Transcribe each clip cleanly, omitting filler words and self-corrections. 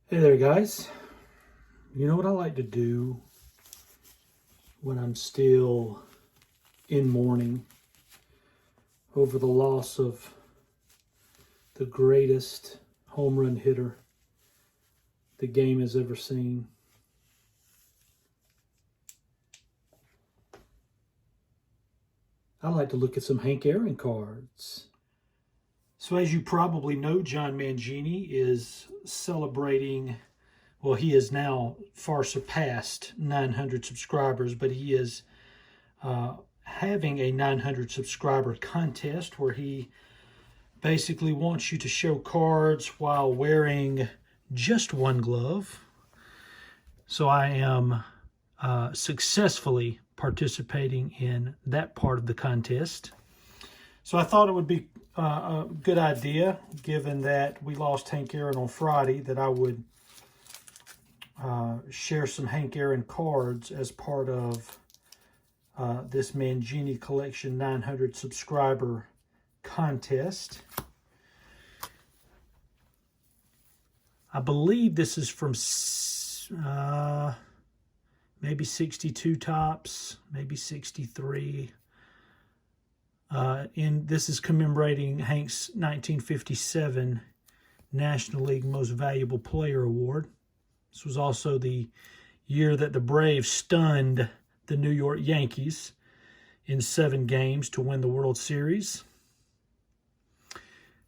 Hey there, guys. You know what I like to do when I'm still in mourning over the loss of the greatest home run hitter the game has ever seen? I like to look at some Hank Aaron cards. So as you probably know, John Mangini is celebrating, well, he has now far surpassed 900 subscribers, but he is having a 900 subscriber contest where he basically wants you to show cards while wearing just one glove. So I am successfully participating in that part of the contest. So I thought it would be a good idea, given that we lost Hank Aaron on Friday, that I would share some Hank Aaron cards as part of this Mangini Collection 900 subscriber contest. I believe this is from maybe 62 tops, maybe 63. This is commemorating Hank's 1957 National League Most Valuable Player Award. This was also the year that the Braves stunned the New York Yankees in 7 games to win the World Series.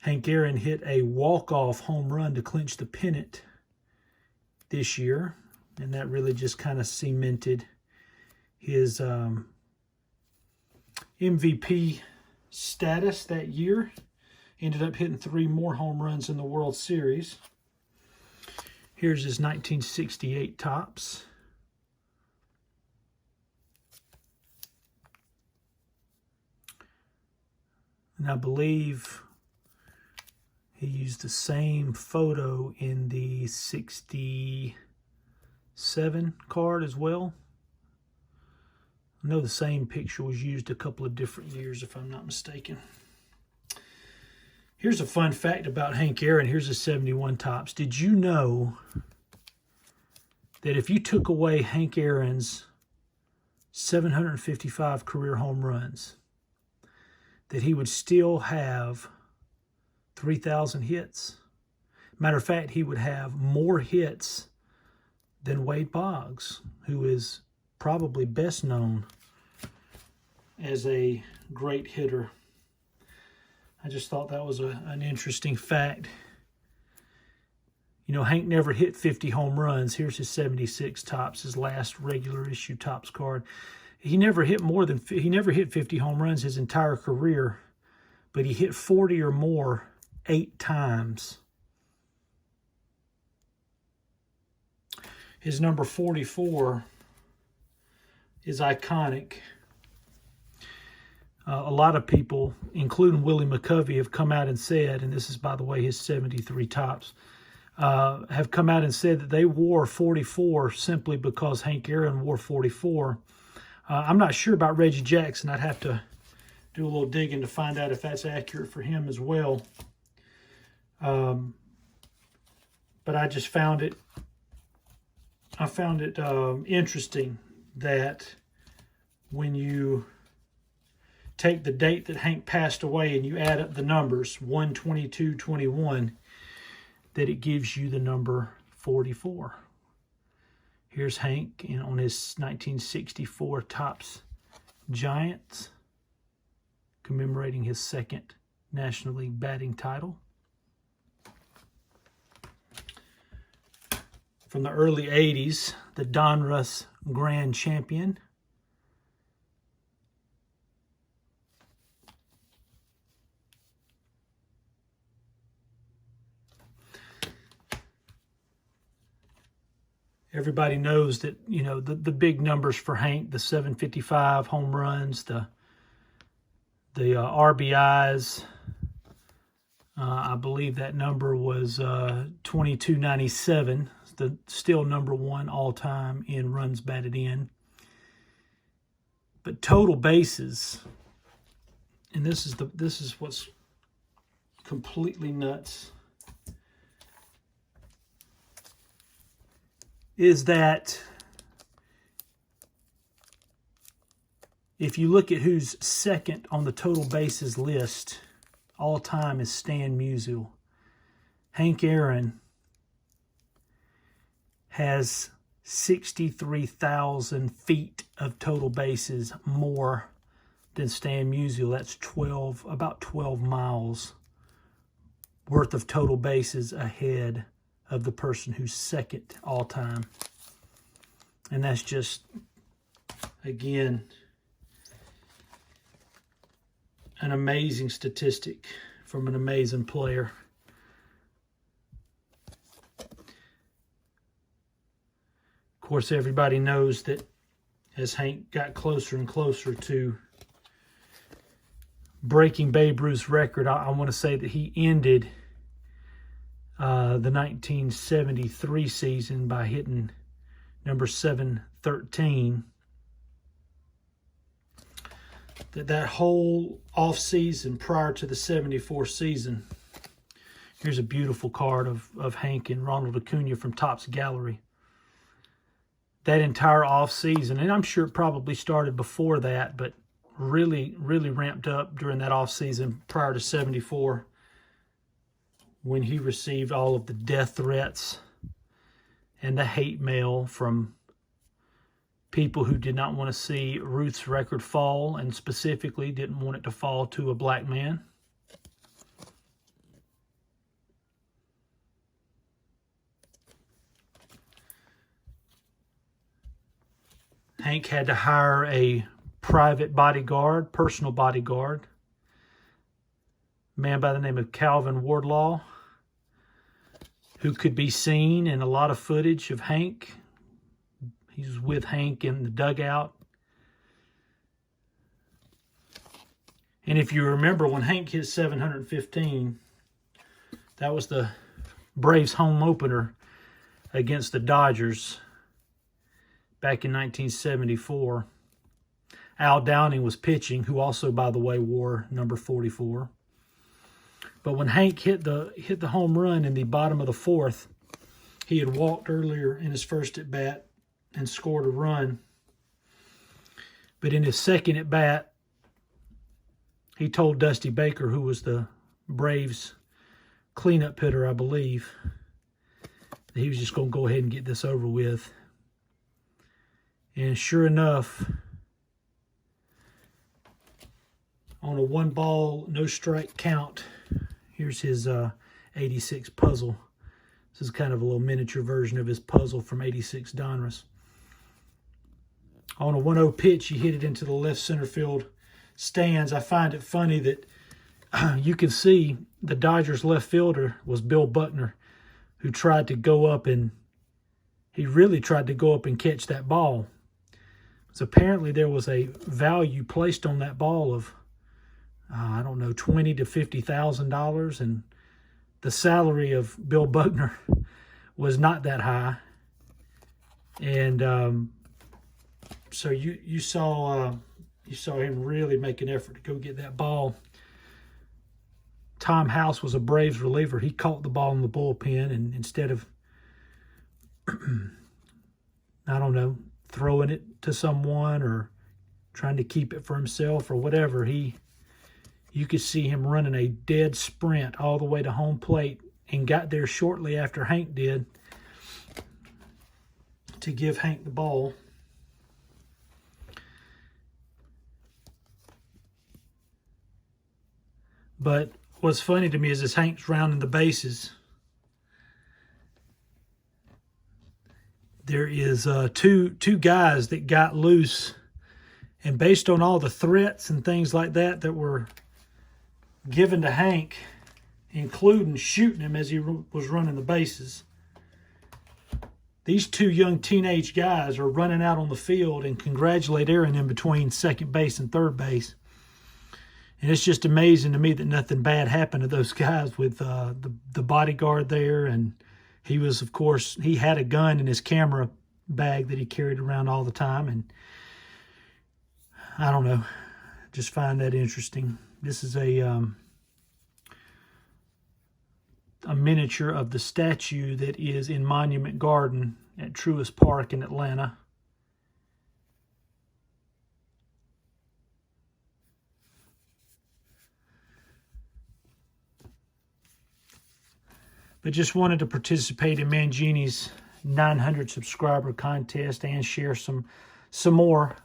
Hank Aaron hit a walk-off home run to clinch the pennant this year, and that really just kind of cemented his MVP status that year. Ended up hitting 3 more home runs in the World Series. Here's his 1968 tops. And I believe he used the same photo in the 67 card as well. I know the same picture was used a couple of different years, if I'm not mistaken. Here's a fun fact about Hank Aaron. Here's his 71 tops. Did you know that if you took away Hank Aaron's 755 career home runs, that he would still have 3,000 hits? Matter of fact, he would have more hits than Wade Boggs, who is probably best known as a great hitter. I just thought that was an interesting fact. You know, Hank never hit 50 home runs. Here's his 76 tops, his last regular issue tops card. He never hit 50 home runs his entire career, but he hit 40 or more 8 times. His number 44 is iconic. A lot of people, including Willie McCovey, have come out and said, and this is, by the way, his 73 tops, have come out and said that they wore 44 simply because Hank Aaron wore 44. I'm not sure about Reggie Jackson. I'd have to do a little digging to find out if that's accurate for him as well. But I just found it interesting that when you take the date that Hank passed away and you add up the numbers, 1/22/21, that it gives you the number 44. Here's Hank on his 1964 Topps Giants, commemorating his 2nd National League batting title. From the early 80s, the Donruss Grand Champion. Everybody knows that, you know, the big numbers for Hank, the 755 home runs, the RBIs. I believe that number was 2297, the still number 1 all-time in runs batted in. But total bases, and this is what's completely nuts. is that if you look at who's second on the total bases list all time is Stan Musial. Hank Aaron has 63,000 feet of total bases more than Stan Musial. That's about 12 miles worth of total bases ahead of the person who's second all time. And that's just, again, an amazing statistic from an amazing player. Of course, everybody knows that as Hank got closer and closer to breaking Babe Ruth's record, I want to say that he ended the 1973 season by hitting number 713. That whole off season prior to the 74 season. Here's a beautiful card of Hank and Ronald Acuna from Topps Gallery. That entire off season, and I'm sure it probably started before that, but really ramped up during that off season prior to 74, when he received all of the death threats and the hate mail from people who did not want to see Ruth's record fall, and specifically didn't want it to fall to a black man. Hank had to hire a private bodyguard, personal bodyguard, a man by the name of Calvin Wardlaw, who could be seen in a lot of footage of Hank. He's with Hank in the dugout. And if you remember, when Hank hit 715, that was the Braves home opener against the Dodgers back in 1974. Al Downing was pitching, who also, by the way, wore number 44. But when Hank hit the home run in the bottom of the fourth, he had walked earlier in his first at bat and scored a run. But in his second at bat, he told Dusty Baker, who was the Braves cleanup hitter, I believe, that he was just going to go ahead and get this over with. And sure enough, on a 1-ball, no-strike count, here's his 86 puzzle. This is kind of a little miniature version of his puzzle from 86 Donruss. On a 1-0 pitch, he hit it into the left center field stands. I find it funny that you can see the Dodgers left fielder was Bill Buckner, who tried to go up and catch that ball. So apparently there was a value placed on that ball of, I don't know, $20,000 to $50,000, and the salary of Bill Buckner was not that high. And so you saw him really make an effort to go get that ball. Tom House was a Braves reliever. He caught the ball in the bullpen, and instead of, I don't know, throwing it to someone or trying to keep it for himself or whatever, you could see him running a dead sprint all the way to home plate and got there shortly after Hank did to give Hank the ball. But what's funny to me is as Hank's rounding the bases, there is two guys that got loose, and based on all the threats and things like that were given to Hank, including shooting him as he was running the bases, these two young teenage guys are running out on the field and congratulate Aaron in between second base and third base. And it's just amazing to me that nothing bad happened to those guys with the bodyguard there. And he was, of course, he had a gun in his camera bag that he carried around all the time. And I don't know, just find that interesting. This is a miniature of the statue that is in Monument Garden at Truist Park in Atlanta. But just wanted to participate in Mangini's 900 subscriber contest and share some more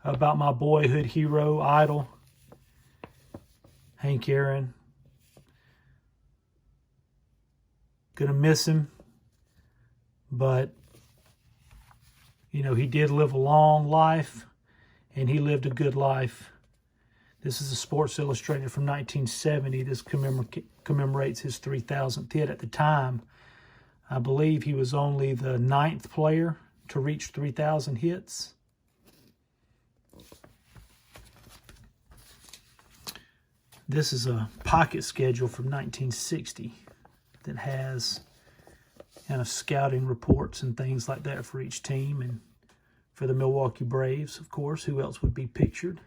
about my boyhood hero, idol, Hank Aaron. Gonna miss him, but you know, he did live a long life, and he lived a good life. This is a Sports Illustrated from 1970. This commemorates his 3,000th hit. At the time, I believe he was only the 9th player to reach 3,000 hits. This is a pocket schedule from 1960 that has kind of scouting reports and things like that for each team, and for the Milwaukee Braves, of course. Who else would be pictured?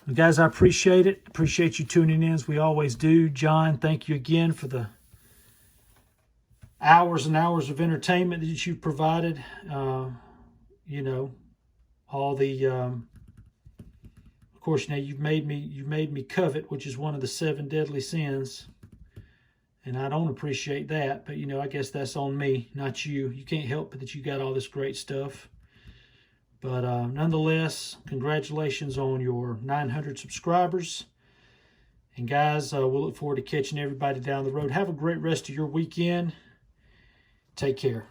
Well, guys, I appreciate it. Appreciate you tuning in as we always do. John, thank you again for the hours and hours of entertainment that you've provided. You know, all the of course, now you've made me covet, which is one of the 7 deadly sins. And I don't appreciate that, but you know, I guess that's on me, not you. You can't help it that you got all this great stuff. But nonetheless, congratulations on your 900 subscribers. And guys, we'll look forward to catching everybody down the road. Have a great rest of your weekend. Take care.